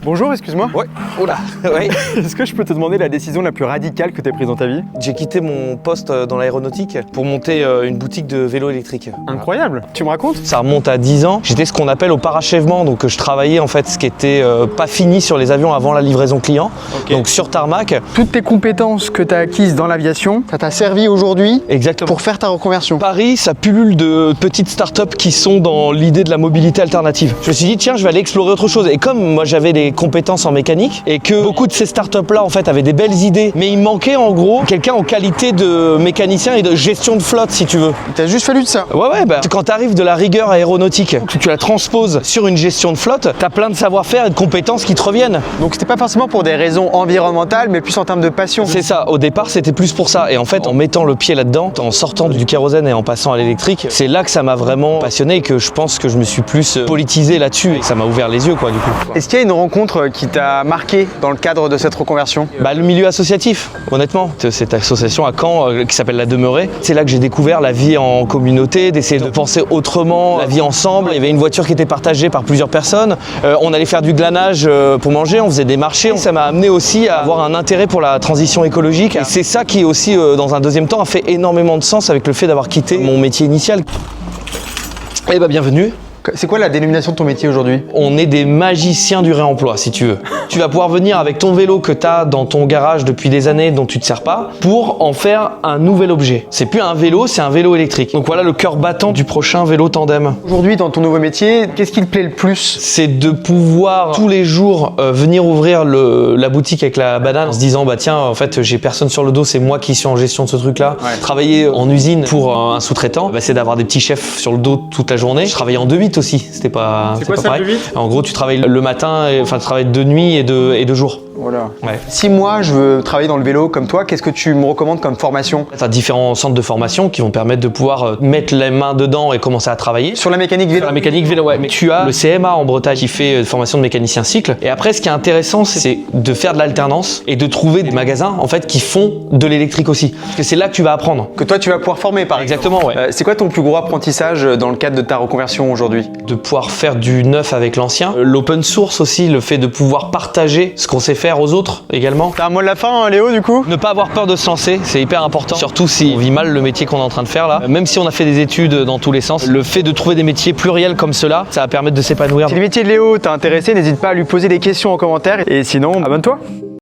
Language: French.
Bonjour, excuse-moi. Ouais, oula, ouais. Est-ce que je peux te demander la décision la plus radicale que tu as prise dans ta vie? J'ai quitté mon poste dans l'aéronautique pour monter une boutique de vélo électrique. Incroyable. Tu me racontes? Ça remonte à 10 ans. J'étais ce qu'on appelle au parachèvement, donc je travaillais en fait ce qui était pas fini sur les avions avant la livraison client, donc sur tarmac. Toutes tes compétences que tu as acquises dans l'aviation, ça t'a servi aujourd'hui Exactement. pour faire ta reconversion. Paris, ça pullule de petites startups qui sont dans l'idée de la mobilité alternative. Je me suis dit, tiens, je vais aller explorer autre chose. Et comme moi j'avais des compétences en mécanique et que beaucoup de ces startups là en fait avaient des belles idées, mais il manquait en gros quelqu'un en qualité de mécanicien et de gestion de flotte, si tu veux. Il t'a juste fallu de ça. Ouais, bah, quand tu arrives de la rigueur aéronautique, que tu la transposes sur une gestion de flotte, tu as plein de savoir-faire et de compétences qui te reviennent. Donc c'était pas forcément pour des raisons environnementales, mais plus en termes de passion. C'est ça, au départ c'était plus pour ça. Et en fait, en mettant le pied là-dedans, en sortant du kérosène et en passant à l'électrique, c'est là que ça m'a vraiment passionné et que je pense que je me suis plus politisé là-dessus et ça m'a ouvert les yeux quoi du coup. Est-ce qu'il y a une rencontre qui t'a marqué dans le cadre de cette reconversion? Bah, le milieu associatif, honnêtement. Cette association à Caen qui s'appelle La Demeurée, c'est là que j'ai découvert la vie en communauté, d'essayer de penser autrement, la vie ensemble. Il y avait une voiture qui était partagée par plusieurs personnes. On allait faire du glanage pour manger, on faisait des marchés. Ça m'a amené aussi à avoir un intérêt pour la transition écologique. Et c'est ça qui aussi, dans un deuxième temps, a fait énormément de sens avec le fait d'avoir quitté mon métier initial. Eh bah, bienvenue. C'est quoi la dénomination de ton métier aujourd'hui? On est des magiciens du réemploi, si tu veux. Tu vas pouvoir venir avec ton vélo que tu as dans ton garage depuis des années dont tu ne te sers pas pour en faire un nouvel objet. C'est plus un vélo, c'est un vélo électrique. Donc voilà le cœur battant du prochain vélo tandem. Aujourd'hui, dans ton nouveau métier, qu'est-ce qui te plaît le plus? C'est de pouvoir tous les jours venir ouvrir la boutique avec la banane en se disant bah tiens en fait j'ai personne sur le dos, c'est moi qui suis en gestion de ce truc là. Ouais. Travailler en usine pour un sous-traitant, bah, c'est d'avoir des petits chefs sur le dos toute la journée. Je travaillais en 2-8 aussi, c'était pas, c'est quoi pas ça, pareil. 2-8? En gros tu travailles le matin, enfin tu travailles de nuit et de jour. Voilà. Ouais. Si moi je veux travailler dans le vélo comme toi, qu'est-ce que tu me recommandes comme formation? Tu as différents centres de formation qui vont permettre de pouvoir mettre les mains dedans et commencer à travailler. Sur la mécanique vélo? Sur la mécanique vélo, ouais. Mais tu as le CMA en Bretagne qui fait formation de mécanicien cycle. Et après, ce qui est intéressant, c'est de faire de l'alternance et de trouver des magasins en fait qui font de l'électrique aussi. Parce que c'est là que tu vas apprendre. Que toi tu vas pouvoir former par exemple. Exactement, ouais. C'est quoi ton plus gros apprentissage dans le cadre de ta reconversion aujourd'hui? De pouvoir faire du neuf avec l'ancien. L'open source aussi, le fait de pouvoir partager ce qu'on sait faire aux autres également. T'as un mot de la fin, hein, Léo, du coup? Ne pas avoir peur de se lancer, c'est hyper important. Surtout si on vit mal le métier qu'on est en train de faire là. Même si on a fait des études dans tous les sens, le fait de trouver des métiers pluriels comme cela, ça va permettre de s'épanouir. Si le métier de Léo t'a intéressé, n'hésite pas à lui poser des questions en commentaire. Et sinon, abonne-toi.